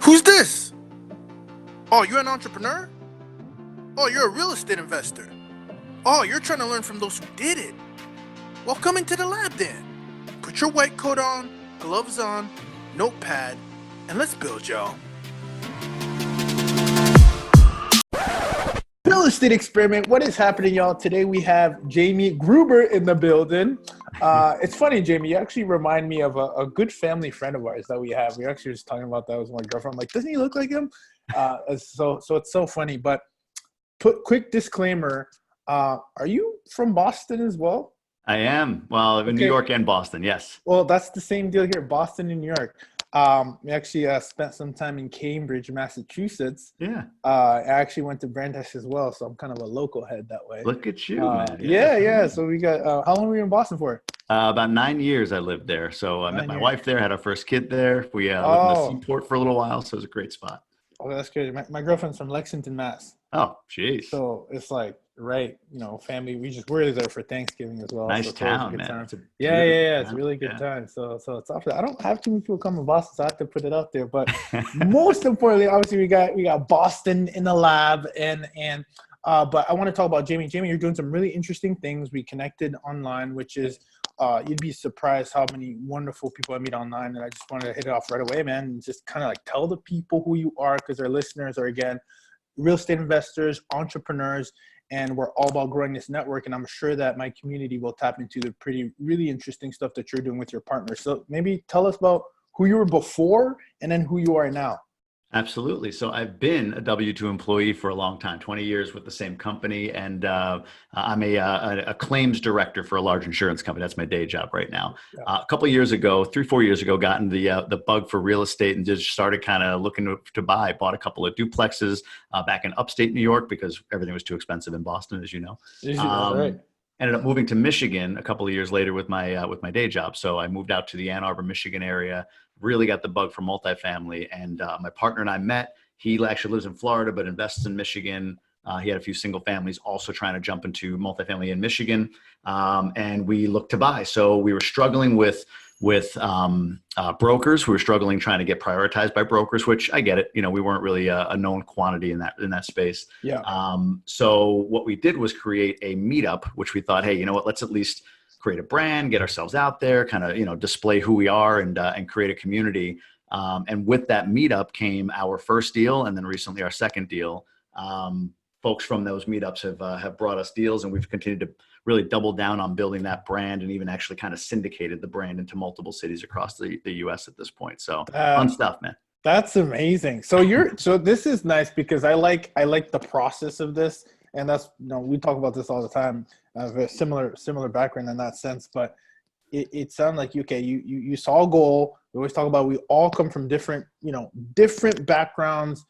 Who's this? Oh, you're an entrepreneur? Oh, you're a real estate investor. Oh, you're trying to learn from those who did it. Well, come into the lab then. Put your white coat on, gloves on, notepad, and let's build, y'all. Real estate experiment. What is happening, y'all? Today we have Jamie Gruber in the building. It's funny, Jamie, you actually remind me of a good family friend of ours that we have. We actually was talking about that with my girlfriend. I'm like, doesn't he look like him? So it's so funny. But quick disclaimer, are you from Boston as well? I am. Well, in New York and Boston, yes. Well, that's the same deal here, Boston and New York. We actually spent some time in Cambridge, Massachusetts. Yeah. I actually went to Brandeis as well, so I'm kind of a local head that way. Look at you, man. Yeah. So we got, how long were you in Boston for? About 9 years I lived there. So I met my wife there, had our first kid there. We lived in the seaport for a little while, so it was a great spot. Oh, that's great. My girlfriend's from Lexington, Mass. Oh, geez. So it's like, right, family. We're there for Thanksgiving as well. Nice so town, man. It's a really good time. So it's awesome. I don't have too many people come to Boston, so I have to put it out there. But most importantly, obviously, we got Boston in the lab, but I want to talk about Jamie. Jamie, you're doing some really interesting things. We connected online, which is you'd be surprised how many wonderful people I meet online. And I just wanted to hit it off right away, man. And just kind of like tell the people who you are, because our listeners are, again, real estate investors, entrepreneurs, and we're all about growing this network. And I'm sure that my community will tap into the really interesting stuff that you're doing with your partners. So maybe tell us about who you were before and then who you are now. Absolutely. So I've been a W-2 employee for a long time, 20 years with the same company. And I'm a claims director for a large insurance company. That's my day job right now. Yeah. A couple of years ago, 3-4 years ago, gotten the bug for real estate and just started kind of looking to buy. Bought a couple of duplexes back in upstate New York because everything was too expensive in Boston, as you know. Right. Ended up moving to Michigan a couple of years later with my day job. So I moved out to the Ann Arbor, Michigan area. Really got the bug for multifamily, and my partner and I met. He actually lives in Florida, but invests in Michigan. He had a few single families also trying to jump into multifamily in Michigan, and we looked to buy. So we were struggling with brokers. We were struggling trying to get prioritized by brokers, which I get it. We weren't really a known quantity in that space. Yeah. So what we did was create a meetup, which we thought, hey, you know what? Let's at least create a brand, get ourselves out there, kind of, display who we are and create a community. And with that meetup came our first deal. And then recently our second deal. Folks from those meetups have brought us deals, and we've continued to really double down on building that brand and even actually kind of syndicated the brand into multiple cities across the US at this point. So fun stuff, man. That's amazing. So this is nice because I like the process of this. And that's, we talk about this all the time. I have a similar background in that sense, but it sounds like, you saw a goal. We always talk about, we all come from different backgrounds.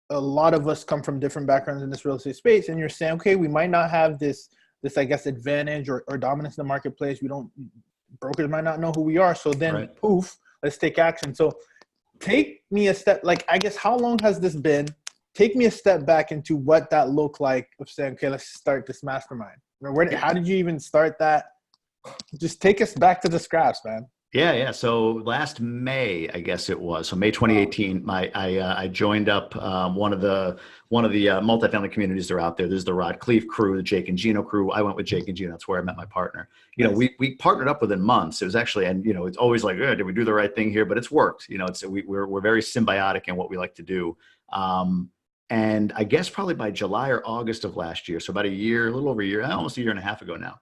A lot of us come from different backgrounds in this real estate space. And you're saying, okay, we might not have this, I guess, advantage or dominance in the marketplace. Brokers might not know who we are. So then right. Poof, let's take action. So take me a step, I guess, how long has this been? Take me a step back into what that looked like of saying, okay, let's start this mastermind. How did you even start that? Just take us back to the scraps, man. Yeah. So last May, I guess it was. So May 2018, I joined up one of the multifamily communities that are out there. There's the Rod Cleef crew, the Jake and Gino crew. I went with Jake and Gino. That's where I met my partner. Nice. We partnered up within months. It was actually, and it's always like, did we do the right thing here? But it's worked. We're very symbiotic in what we like to do. And I guess probably by July or August of last year, so about a little over a year, almost a year and a half ago now,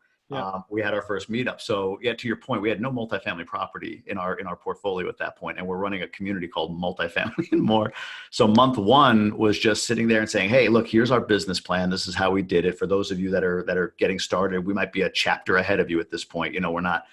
we had our first meetup. So yeah, to your point, we had no multifamily property in our portfolio at that point, and we're running a community called Multifamily and More. So month one was just sitting there and saying, hey, look, here's our business plan. This is how we did it. For those of you that are getting started, we might be a chapter ahead of you at this point. We're not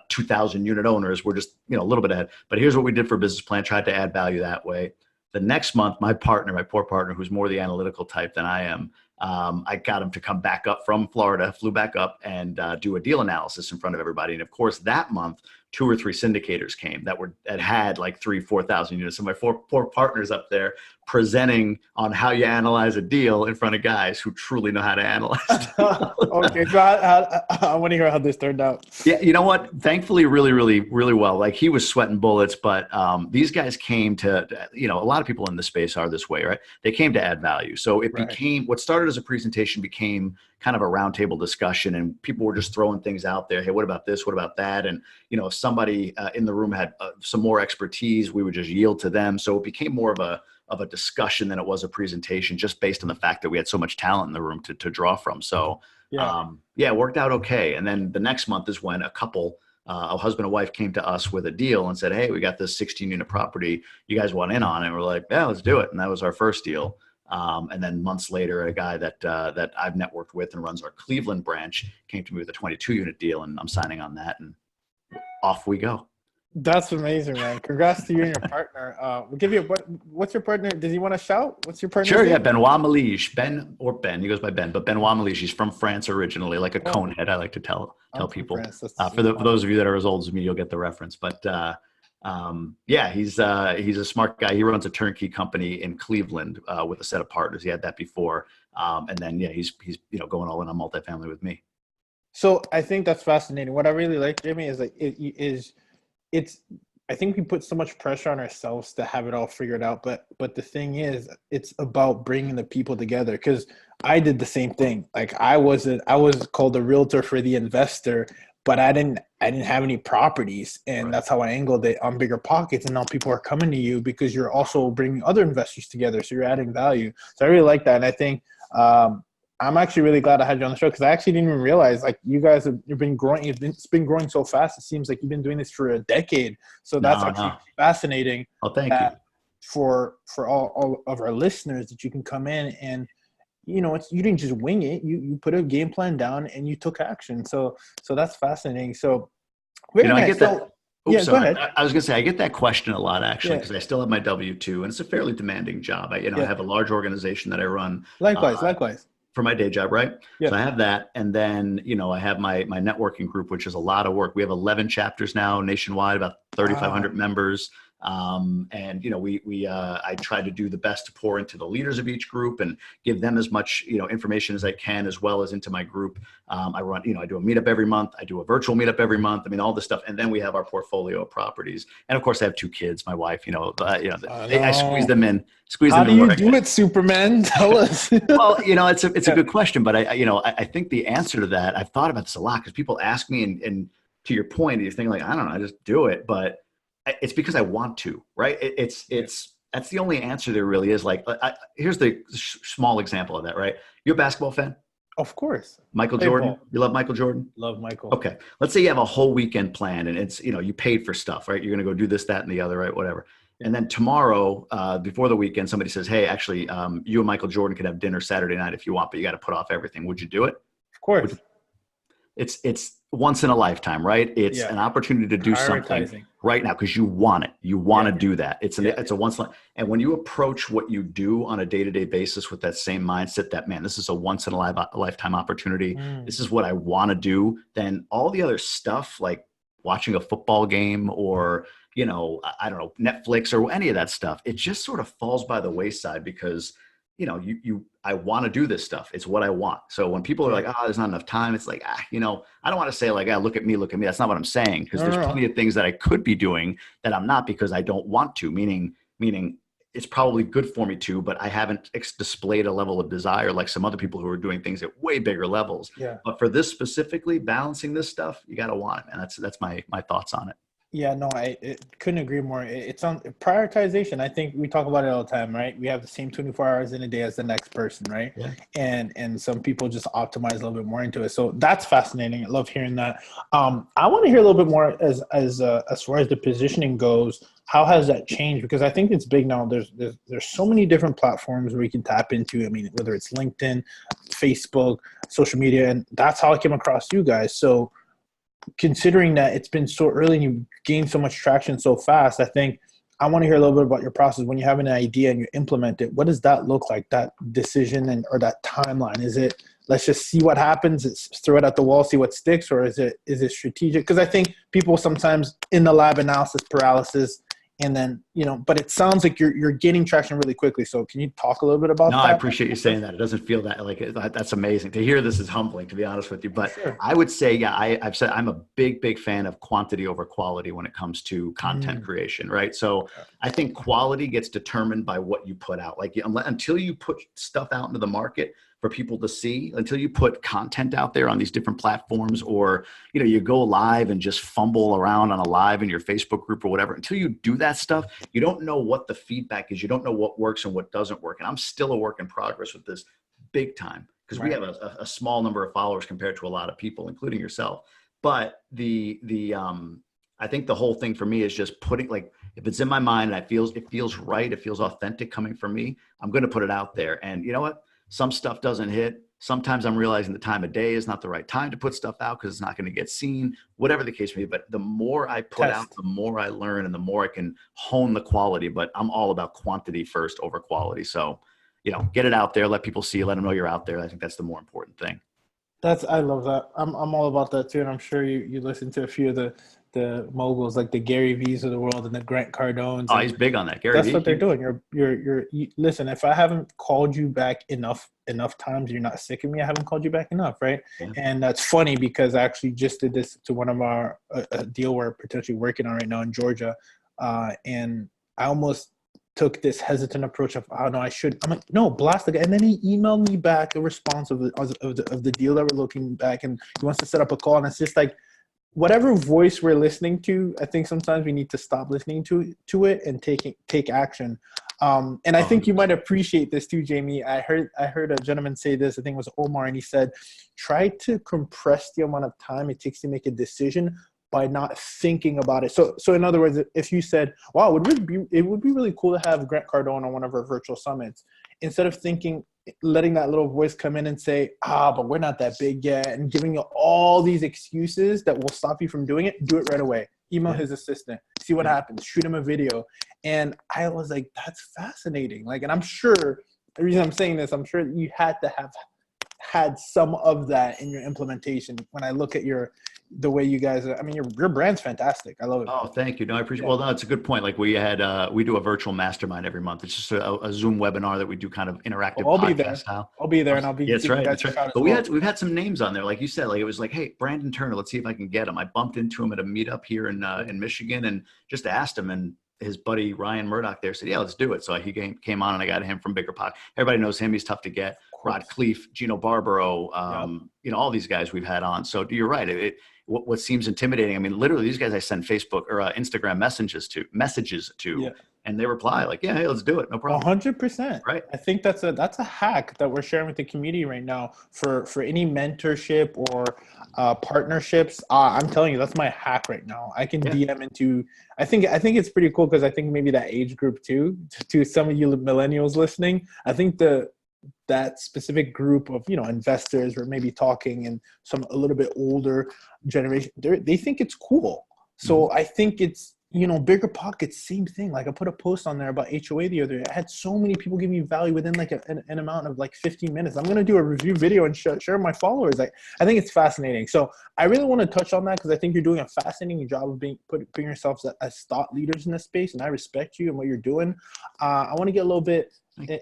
2,000 unit owners. We're just a little bit ahead. But here's what we did for a business plan. Tried to add value that way. The next month, my poor partner, who's more the analytical type than I am, I got him to come back up from Florida, flew back up and do a deal analysis in front of everybody. And of course, that month 2 or 3 syndicators came that had like 4,000 units. So my four partners up there presenting on how you analyze a deal in front of guys who truly know how to analyze. Okay, so I want to hear how this turned out. Yeah, you know what? Thankfully, really, really, really well. Like he was sweating bullets, but these guys came to, a lot of people in the space are this way, right? They came to add value. So it became, what started as a presentation became kind of a roundtable discussion, and people were just throwing things out there. Hey, what about this? What about that? And, if somebody in the room had some more expertise, we would just yield to them. So it became more of a discussion than it was a presentation, just based on the fact that we had so much talent in the room to draw from. So it worked out okay. And then the next month is when a couple, a husband and wife, came to us with a deal and said, hey, we got this 16-unit property. You guys want in on it? And we're like, yeah, let's do it. And that was our first deal. And then months later, a guy that I've networked with and runs our Cleveland branch came to me with a 22-unit deal, and I'm signing on that, and off we go. That's amazing, man. Congrats to you and your partner. We'll give you what's your partner? Does he want to shout? What's your partner? Sure, yeah, Benoit Malige. Ben, he goes by Ben, but Benoit Malige. He's from France originally, like a conehead, I like to tell people. For those of you that are as old as me, you'll get the reference. But he's a smart guy. He runs a turnkey company in Cleveland with a set of partners. He had that before. And then, he's going all in on multifamily with me. So I think that's fascinating. What I really like, Jimmy, is like I think we put so much pressure on ourselves to have it all figured out. But the thing is, it's about bringing the people together. Because I did the same thing. Like I was called a realtor for the investor, but I didn't have any properties, and that's how I angled it on Bigger Pockets. And now people are coming to you because you're also bringing other investors together, so you're adding value. So I really like that, and I think I'm actually really glad I had you on the show, because I actually didn't even realize, like, you guys you've been growing. It's been growing so fast. It seems like you've been doing this for a decade. So that's fascinating. Oh, thank you. For all of our listeners, that you can come in and, you didn't just wing it. You put a game plan down and you took action. So that's fascinating. So, I get that. Oops, go ahead. I was going to say, I get that question a lot, actually, because I still have my W-2, and it's a fairly demanding job. I have a large organization that I run. Likewise. For my day job, right? Yeah. So I have that. And then, I have my networking group, which is a lot of work. We have 11 chapters now nationwide, about 3,500 members. And I try to do the best to pour into the leaders of each group and give them as much, information as I can, as well as into my group. I run, I do a meetup every month. I do a virtual meetup every month. I mean, all this stuff. And then we have our portfolio of properties. And of course I have 2 kids, my wife, I squeeze them in. How do you do it, Superman? Tell us. Well, it's a good question, but I think the answer to that, I've thought about this a lot, because people ask me, and to your point, you think like, I don't know, I just do it, but it's because I want to, right? That's the only answer there really is. Like, here's the small example of that, right? You're a basketball fan? Of course. Michael Jordan. You love Michael Jordan? Love Michael. Okay. Let's say you have a whole weekend planned, and it's, you paid for stuff, right? You're going to go do this, that, and the other, right? Whatever. And then tomorrow, before the weekend, somebody says, hey, actually, you and Michael Jordan could have dinner Saturday night if you want, but you got to put off everything. Would you do it? Of course. It's once in a lifetime, right? It's an opportunity to do something right now because you want it. You want to do that. It's a once in a, and when you approach what you do on a day-to-day basis with that same mindset, that, man, this is a once in a lifetime opportunity. This is what I want to do. Then all the other stuff, like watching a football game or, I don't know, Netflix or any of that stuff, it just sort of falls by the wayside because, I want to do this stuff. It's what I want. So when people are like, there's not enough time, it's like, I don't want to say like, look at me. That's not what I'm saying. Because there's plenty of things that I could be doing that I'm not, because I don't want to, meaning it's probably good for me to, but I haven't displayed a level of desire like some other people who are doing things at way bigger levels. Yeah. But for this specifically, balancing this stuff, you got to want it. And that's my thoughts on it. Yeah, no, I couldn't agree more. It's on prioritization. I think we talk about it all the time, right? We have the same 24 hours in a day as the next person, right? Yeah. And some people just optimize a little bit more into it. So that's fascinating. I love hearing that. I want to hear a little bit more as far as the positioning goes. How has that changed? Because I think it's big now. There's so many different platforms where you can tap into. I mean, whether it's LinkedIn, Facebook, social media, and that's how I came across you guys. So, considering that it's been so early and you gained so much traction so fast, I think I want to hear a little bit about your process. When you have an idea and you implement it, what does that look like, that decision or that timeline? Is it let's just see what happens, throw it at the wall, see what sticks, or is it strategic? Because I think people sometimes in the lab analysis paralysis, and then, but it sounds like you're gaining traction really quickly. So can you talk a little bit about that? No, I appreciate you saying that. It doesn't feel that that's amazing to hear. This is humbling, to be honest with you. But sure. I would say, yeah, I've said I'm a big fan of quantity over quality when it comes to content creation, right? So I think quality gets determined by what you put out. Like until you put stuff out into the market for people to see, until you put content out there on these different platforms, or, you go live and just fumble around on a live in your Facebook group or whatever, until you do that stuff, you don't know what the feedback is. You don't know what works and what doesn't work. And I'm still a work in progress with this big time, because we have a small number of followers compared to a lot of people, including yourself. But I think the whole thing for me is just putting, like, if it's in my mind and it feels right, it feels authentic coming from me, I'm going to put it out there. And you know what? Some stuff doesn't hit. Sometimes I'm realizing the time of day is not the right time to put stuff out because it's not going to get seen, whatever the case may be. But the more I put out, the more I learn and the more I can hone the quality. But I'm all about quantity first over quality. So, get it out there, let people see, let them know you're out there. I think that's the more important thing. I love that. I'm all about that too. And I'm sure you listen to a few of the moguls, like the Gary V's of the world and the Grant Cardones. Oh, he's big on that. Gary That's V. what they're doing. Listen, if I haven't called you back enough times, you're not sick of me, I haven't called you back enough, right? Yeah. And that's funny because I actually just did this to one of our a deal we're potentially working on right now in Georgia. And I almost took this hesitant approach of, oh no, I'm like, no, blast the guy. And then he emailed me back a response of the deal that we're looking back, and he wants to set up a call. And it's just like, whatever voice we're listening to, I think sometimes we need to stop listening to it and take action. And I think you might appreciate this too, Jamie. I heard a gentleman say this, I think it was Omar, and he said, try to compress the amount of time it takes to make a decision by not thinking about it. So in other words, if you said, wow, it would be really cool to have Grant Cardone on one of our virtual summits, instead of letting that little voice come in and say, but we're not that big yet, and giving you all these excuses that will stop you from doing it, do it right away. Email his assistant, see what happens, shoot him a video. And I was like, that's fascinating. Like, and I'm sure, the reason I'm saying this, I'm sure that you had to have had some of that in your implementation. When I look at the way you guys are, I mean, your brand's fantastic. I love it. Oh, thank you. No, I appreciate it. Well, no, it's a good point. Like we do a virtual mastermind every month. It's just a Zoom webinar that we do, kind of interactive podcast style. I'll be there, and I'll be. That's right. That's right. But we've had some names on there, like you said. Like it was like, hey, Brandon Turner, let's see if I can get him. I bumped into him at a meetup here in Michigan, and just asked him, and his buddy Ryan Murdoch there said, yeah, let's do it. So he came on, and I got him from Bigger Pot. Everybody knows him. He's tough to get. Rod Cleef, Gino Barbaro, all these guys we've had on. So you're right. What seems intimidating, I mean, literally these guys I send Facebook or Instagram messages to, and they reply like, yeah, hey, let's do it. No problem. 100%. Right. I think that's a hack that we're sharing with the community right now for any mentorship or partnerships. I'm telling you, that's my hack right now. I can DM into, I think it's pretty cool, because I think maybe that age group too, to some of you millennials listening, I think that specific group of, investors we're maybe talking, and some a little bit older generation, they think it's cool. So I think it's, Bigger Pockets, same thing. Like I put a post on there about HOA the other day. I had so many people give me value within like an amount of like 15 minutes. I'm going to do a review video and share my followers. I think it's fascinating. So I really want to touch on that, because I think you're doing a fascinating job of putting yourselves as thought leaders in this space. And I respect you and what you're doing. I want to get a little bit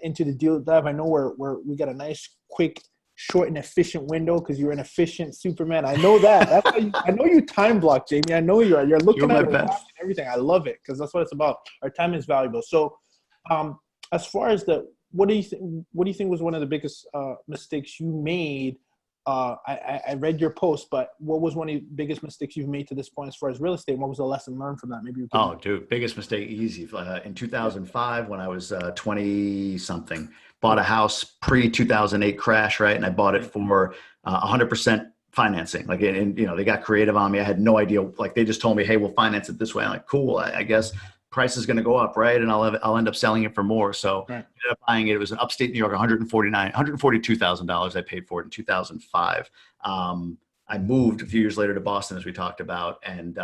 into the deal dive. I know we got a nice, quick, short and efficient window, because you're an efficient Superman. I know that. That's why I know you time block, Jamie. I know you are. You're looking at it, everything. I love it, because that's what it's about. Our time is valuable. So, as far as what do you think was one of the biggest mistakes you made? I read your post, but what was one of the biggest mistakes you've made to this point as far as real estate? What was the lesson learned from that? Maybe you can. Dude, biggest mistake, easy. In 2005, when I was 20 something, bought a house pre-2008 crash, right? And I bought it for 100% financing. Like, and they got creative on me. I had no idea. Like, they just told me, hey, we'll finance it this way. I'm like, cool. I guess price is going to go up, right? And I'll end up selling it for more. So I ended up buying it. It was in upstate New York, $142,000 I paid for it in 2005. I moved a few years later to Boston, as we talked about, and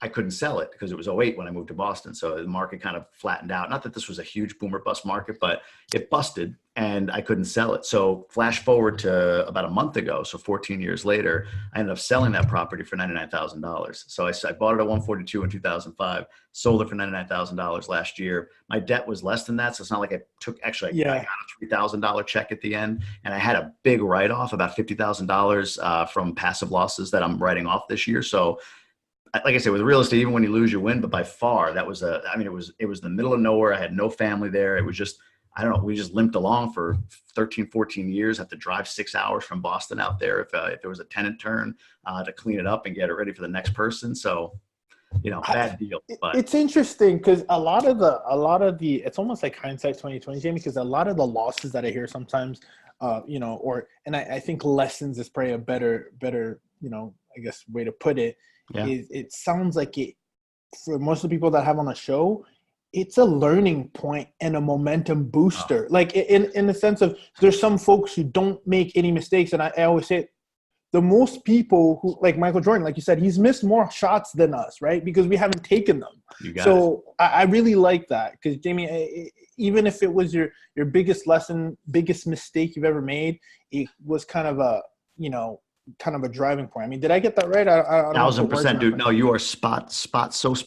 I couldn't sell it because it was '08 when I moved to Boston. So the market kind of flattened out. Not that this was a huge boom or bust market, but it busted and I couldn't sell it. So flash forward to about a month ago. So 14 years later, I ended up selling that property for $99,000. So I bought it at 142 in 2005, sold it for $99,000 last year. My debt was less than that. So it's not like I took, actually, I got a $3,000 check at the end, and I had a big write-off, about $50,000 from passive losses that I'm writing off this year. So like I said, with real estate, even when you lose, you win. But by far, that was it was the middle of nowhere. I had no family there. It was just, I don't know, we just limped along for 13, 14 years. Have to drive 6 hours from Boston out there if there was a tenant turn to clean it up and get it ready for the next person. So, bad deal. But it's interesting because a lot of the it's almost like hindsight 2020, Jamie, because a lot of the losses that I hear sometimes, I think lessons is probably a better, I guess way to put it. Yeah. It sounds like it, for most of the people that have on the show, it's a learning point and a momentum booster. Like in the sense of, there's some folks who don't make any mistakes. And I always say, the most people who, like Michael Jordan, like you said, he's missed more shots than us, right? Because we haven't taken them. So I really like that, because Jamie, even if it was your biggest lesson, biggest mistake you've ever made, it was kind of a driving point. I mean, did I get that right? I 1,000%, dude. No, you are spot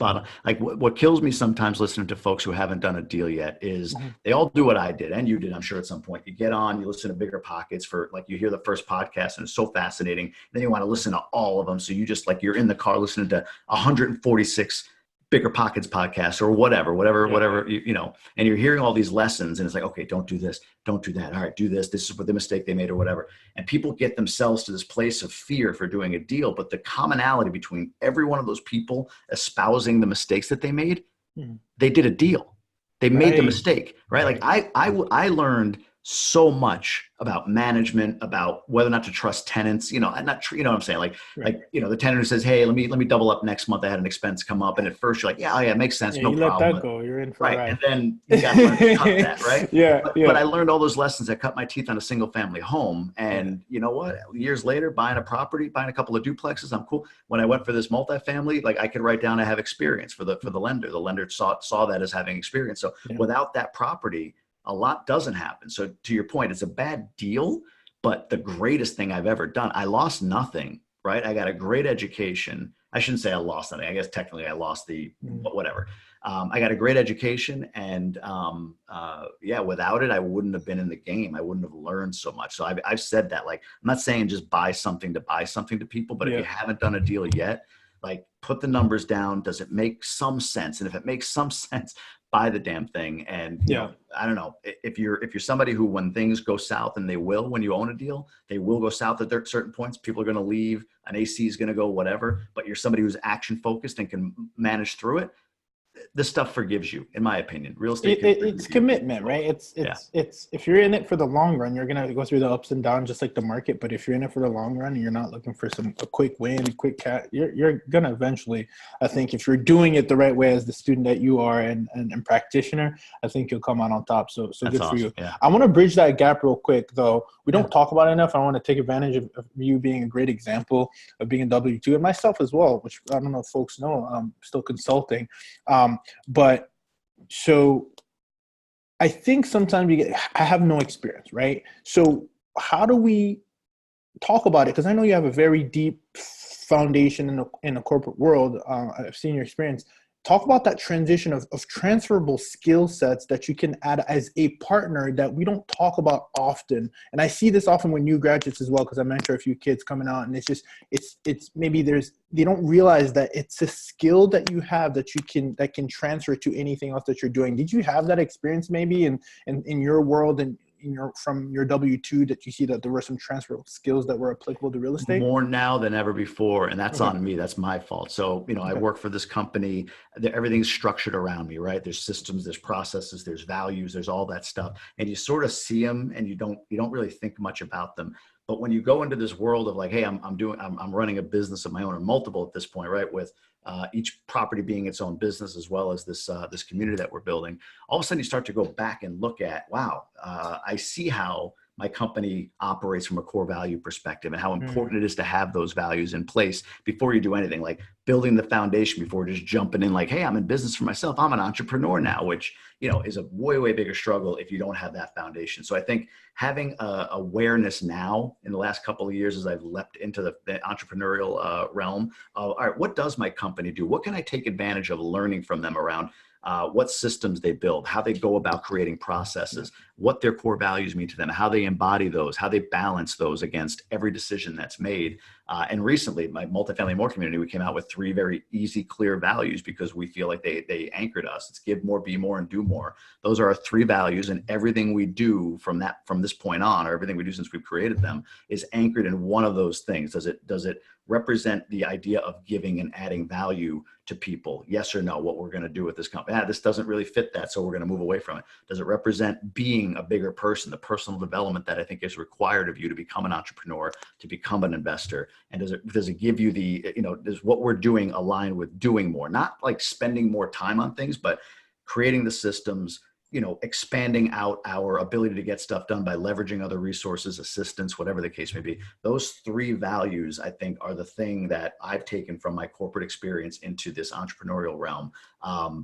on. Like what kills me sometimes listening to folks who haven't done a deal yet is they all do what I did, and you did, I'm sure, at some point. You get on, you listen to Bigger Pockets for, like, you hear the first podcast and it's so fascinating. Then you want to listen to all of them. So you just, like, you're in the car listening to 146 Bigger Pockets podcasts or whatever, and you're hearing all these lessons, and it's like, okay, don't do this, don't do that. All right, do this. This is what the mistake they made or whatever. And people get themselves to this place of fear for doing a deal. But the commonality between every one of those people espousing the mistakes that they made, they did a deal. They made the mistake, right? Like I learned so much about management, about whether or not to trust tenants, you know what I'm saying? Like, the tenant who says, hey, let me double up next month. I had an expense come up. And at first you're like, yeah, it makes sense. No problem. Let that go. You're in for a ride. And then you got to learn to cut that, right? But I learned all those lessons that cut my teeth on a single family home. And you know what? Years later, buying a property, buying a couple of duplexes, I'm cool. When I went for this multifamily, like, I could write down I have experience for the lender. The lender saw that as having experience. So without that property, a lot doesn't happen. So to your point, it's a bad deal, but the greatest thing I've ever done, I lost nothing, right? I got a great education. I shouldn't say I lost nothing. I guess technically I lost but whatever. I got a great education, and without it, I wouldn't have been in the game. I wouldn't have learned so much. So I've said that, like, I'm not saying just buy something to people, but if you haven't done a deal yet, like, put the numbers down. Does it make some sense? And if it makes some sense, buy the damn thing. And you know, I don't know, if you're somebody who, when things go south, and they will, when you own a deal, they will go south at certain points. People are going to leave, an AC is going to go, whatever, but you're somebody who's action focused and can manage through it. This stuff forgives you, in my opinion. Real estate, it's commitment, right? It's if you're in it for the long run, you're gonna go through the ups and downs just like the market. But if you're in it for the long run and you're not looking for a quick win, a quick cat, you're gonna eventually, I think, if you're doing it the right way as the student that you are and practitioner, I think you'll come out on top. So that's good awesome. for you. Yeah. I want to bridge that gap real quick, though. We don't talk about it enough. I want to take advantage of you being a great example of being a W-2, and myself as well, which I don't know if folks know. I'm still consulting. But so I think sometimes I have no experience, right? So how do we talk about it? Because I know you have a very deep foundation in the corporate world. I've seen your experience. Talk about that transition of transferable skill sets that you can add as a partner that we don't talk about often. And I see this often with new graduates as well, because I mentor a few kids coming out, and it's maybe they don't realize that it's a skill that you have that can transfer to anything else that you're doing. Did you have that experience maybe in your world and from your W-2, that you see that there were some transferable skills that were applicable to real estate? More now than ever before. And that's on me. That's my fault. So, I work for this company. Everything's structured around me, right? There's systems, there's processes, there's values, there's all that stuff. And you sort of see them, and you don't really think much about them. But when you go into this world of like, hey, I'm running a business of my own, or multiple at this point, right? With each property being its own business, as well as this community that we're building, all of a sudden you start to go back and look at, wow, I see how my company operates from a core value perspective and how important it is to have those values in place before you do anything, like building the foundation before just jumping in like, hey, I'm in business for myself. I'm an entrepreneur now, which, is a way bigger struggle if you don't have that foundation. So I think having awareness now in the last couple of years as I've leapt into the entrepreneurial realm of, all right, what does my company do? What can I take advantage of learning from them around what systems they build, how they go about creating processes, what their core values mean to them, how they embody those, how they balance those against every decision that's made. And recently, my Multifamily And More community, we came out with 3 very easy, clear values because we feel like they anchored us. It's give more, be more, and do more. Those are our 3 values, and everything we do from this point on, or everything we do since we've created them, is anchored in one of those things. Does it represent the idea of giving and adding value to people? Yes or no? What we're going to do with this company? This doesn't really fit that, so we're going to move away from it. Does it represent being a bigger person, the personal development that I think is required of you to become an entrepreneur, to become an investor? And does it give you the, does what we're doing align with doing more? Not like spending more time on things, but creating the systems, expanding out our ability to get stuff done by leveraging other resources, assistance, whatever the case may be. Those 3 values, I think, are the thing that I've taken from my corporate experience into this entrepreneurial realm,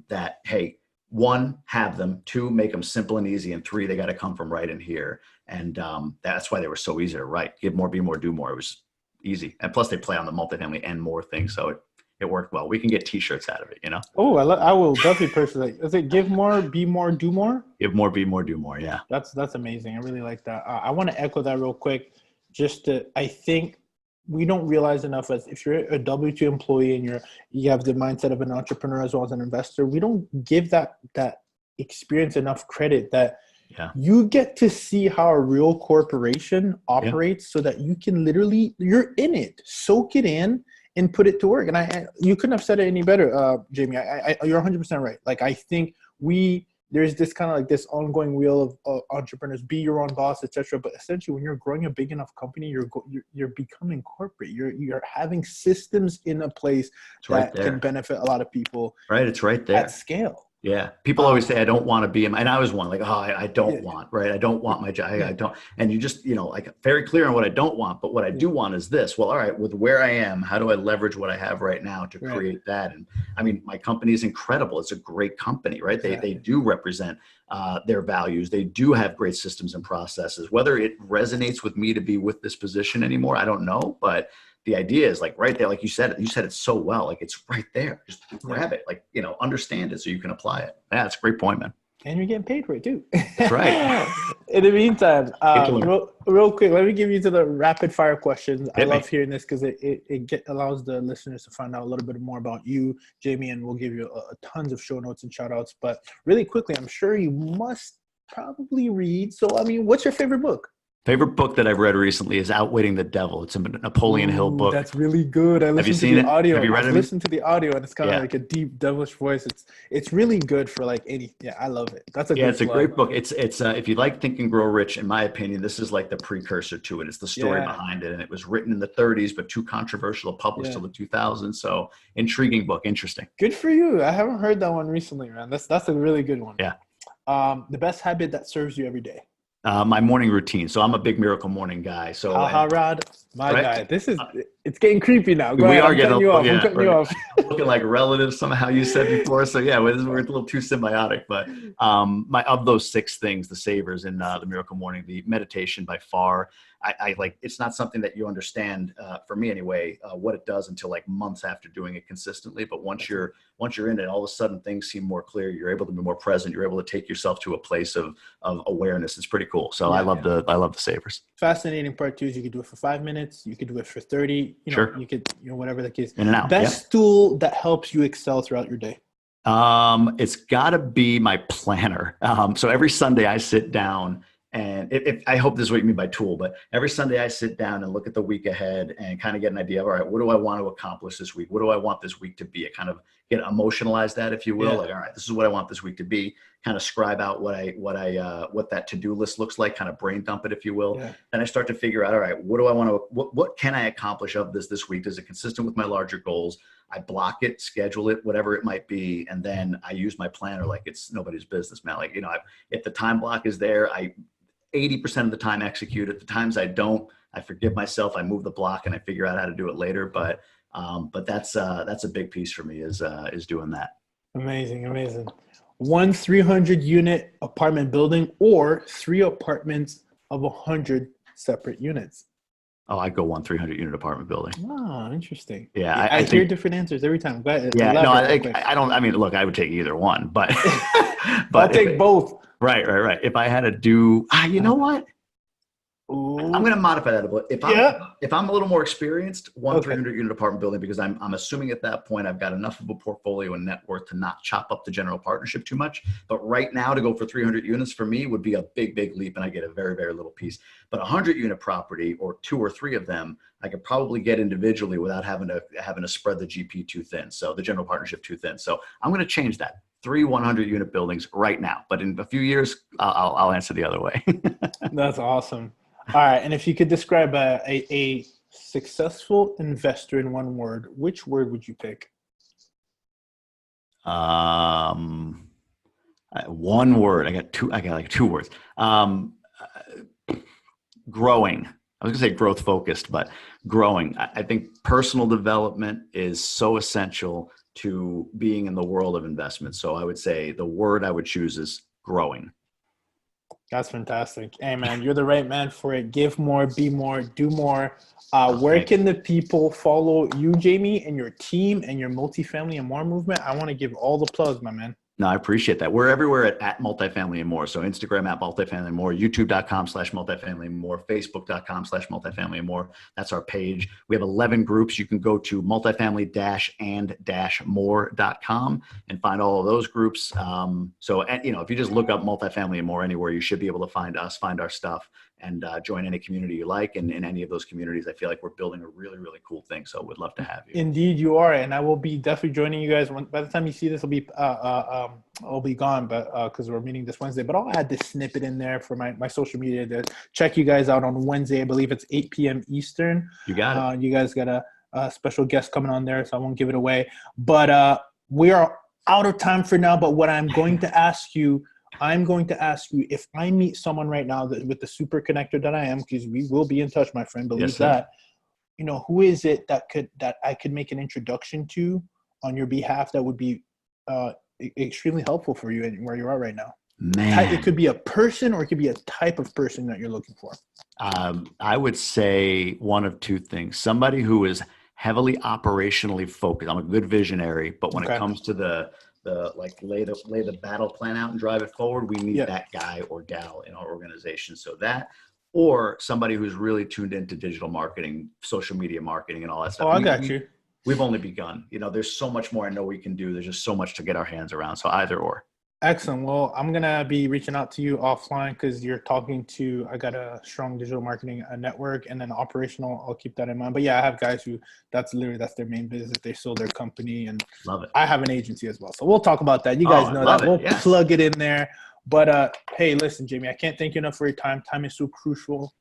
that, hey, 1, have them, 2, make them simple and easy, and 3, they got to come from right in here. And that's why they were so easy to write. Give more, be more, do more. It was easy. And plus they play on the multifamily and more thing. So it worked well. We can get t-shirts out of it, Oh, I will definitely personally. Is it give more, be more, do more? Give more, be more, do more. Yeah. That's amazing. I really like that. I want to echo that real quick. I think we don't realize enough as if you're a W-2 employee and you have the mindset of an entrepreneur as well as an investor, we don't give that experience enough credit that you get to see how a real corporation operates so that you can you're in it, soak it in and put it to work. And you couldn't have said it any better, Jamie. You're 100% right. Like, I think there's this kind of like this ongoing wheel of entrepreneurs, be your own boss, etc. But essentially, when you're growing a big enough company, you're becoming corporate. You're having systems in a place that can benefit a lot of people. Right, it's right there at scale. Yeah. People always say, I don't want to be and I was one like, I don't want, right? I don't want my job. I don't. And you just, like very clear on what I don't want, but what I do want is this. Well, all right, with where I am, how do I leverage what I have right now to create that? And I mean, my company is incredible. It's a great company, right? They do represent their values. They do have great systems and processes. Whether it resonates with me to be with this position anymore, I don't know, but the idea is like right there, like you said it so well, like it's right there. Just grab it, like, understand it so you can apply it. Yeah, that's a great point, man. And you're getting paid for it too. That's right. In the meantime, real quick, let me give you to the rapid fire questions. I love hearing this because it allows the listeners to find out a little bit more about you, Jamie, and we'll give you tons of show notes and shout outs. But really quickly, I'm sure you must probably read. So, I mean, what's your favorite book? Favorite book that I've read recently is Outwitting the Devil. It's a Napoleon Hill book. That's really good. Have you seen it? Audio. Have you read it? I listened to the audio, and it's kind of like a deep, devilish voice. It's really good for like any. Yeah, I love it. That's it's a great book. It's if you like Think and Grow Rich, in my opinion, this is like the precursor to it. It's the story behind it, and it was written in the 30s, but too controversial, published till the 2000s. So intriguing book, interesting. Good for you. I haven't heard that one recently, man. That's a really good one. Yeah. The best habit that serves you every day. My morning routine. So I'm a big Miracle Morning guy. So Rod, guy. This is it's getting creepy now. Go ahead. I'm cutting you off. I'm cutting you off. Looking like relatives somehow, you said before. So yeah, we're a little too symbiotic. But of those 6 things, the savers in the Miracle Morning, the meditation by far. I like, it's not something that you understand, for me anyway, what it does until like months after doing it consistently. But once you're in it, all of a sudden things seem more clear. You're able to be more present. You're able to take yourself to a place of awareness. It's pretty cool. So I love the savers. Fascinating part too is you could do it for 5 minutes. You could do it for 30. You could, whatever the case. In and out. Best tool that helps you excel throughout your day. It's gotta be my planner. So every Sunday I sit down. And I hope this is what you mean by tool, but every Sunday I sit down and look at the week ahead and kind of get an idea of, all right, what do I want to accomplish this week? What do I want this week to be? I kind of get emotionalize that, if you will. Like, all right, this is what I want this week to be. Kind of scribe out what that to-do list looks like, kind of brain dump it, if you will. Yeah. Then I start to figure out, all right, what do I want to, what can I accomplish of this week? Is it consistent with my larger goals? I block it, schedule it, whatever it might be. And then I use my planner like it's nobody's business, man. Like, if the time block is there, 80% of the time execute it. The times I don't, I forgive myself. I move the block and I figure out how to do it later. But that's a big piece for me is doing that. Amazing. One 300 unit apartment building or 3 apartments of 100 separate units. Oh, I go 1 300 unit apartment building. Oh, interesting. Yeah, I hear different answers every time. Go ahead. Yeah, no, I don't. I mean, look, I would take either one, but I'll take both. Right. If I had to do, you know what? Ooh. I'm going to modify that a bit. If I'm a little more experienced, 300 unit apartment building, because I'm assuming at that point I've got enough of a portfolio and net worth to not chop up the general partnership too much. But right now to go for 300 units for me would be a big leap, and I get a very, very little piece. But 100 unit property, or 2 or 3 of them, I could probably get individually without having to spread the GP too thin. So the general partnership too thin. So I'm going to change that. 3 100 unit buildings right now, but in a few years, I'll answer the other way. That's awesome. All right. And if you could describe a successful investor in one word, which word would you pick? One word. I got like 2 words. Growing. I was gonna say growth focused, but growing. I think personal development is so essential to being in the world of investment. So I would say the word I would choose is growing. That's fantastic. Hey, man, you're the right man for it. Give more, be more, do more. Where can the people follow you, Jamie, and your team and your Multifamily and More movement? I want to give all the plugs, my man. No, I appreciate that. We're everywhere at Multifamily and More. So Instagram at Multifamily and More, YouTube.com/Multifamily and More, Facebook.com/Multifamily and More. That's our page. We have 11 groups. You can go to multifamily-and-more.com and find all of those groups. So if you just look up Multifamily and More anywhere, you should be able to find us, find our stuff, and join any community you like. And in any of those communities, I feel like we're building a really, really cool thing. So we'd love to have you. Indeed, you are. And I will be definitely joining you guys. By the time you see this, I'll be gone, but because we're meeting this Wednesday. But I'll add this snippet in there for my social media to check you guys out on Wednesday. I believe it's 8 p.m. Eastern. You got it. You guys got a special guest coming on there, so I won't give it away. But we are out of time for now. But what I'm going to ask you if I meet someone right now with the super connector that I am, because we will be in touch, my friend, believe that, who is it that I could make an introduction to on your behalf that would be extremely helpful for you and where you are right now? Man. It could be a person or it could be a type of person that you're looking for. I would say one of 2 things. Somebody who is heavily operationally focused. I'm a good visionary, but when it comes to the lay the battle plan out and drive it forward, we need that guy or gal in our organization. So that, or somebody who's really tuned into digital marketing, social media marketing, and all that stuff. I got you. We've only begun. There's so much more I know we can do. There's just so much to get our hands around. So either or. Excellent. Well, I'm going to be reaching out to you offline because you're talking to, I got a strong digital marketing network, and then operational. I'll keep that in mind. But yeah, I have guys who that's their main business. They sold their company, and love it. I have an agency as well. So we'll talk about that. You guys know that. We'll plug it in there. But hey, listen, Jamie, I can't thank you enough for your time. Time is so crucial.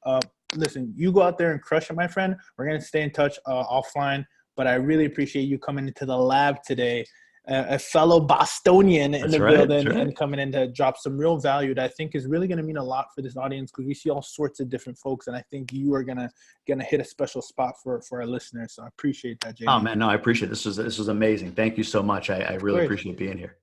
Listen, you go out there and crush it, my friend. We're going to stay in touch offline. But I really appreciate you coming into the lab today. A fellow Bostonian in the building and coming in to drop some real value that I think is really going to mean a lot for this audience, because we see all sorts of different folks, and I think you are gonna hit a special spot for our listeners. So I appreciate that, Jamie. Oh man, no, I appreciate it. This was amazing. Thank you so much. I really appreciate being here.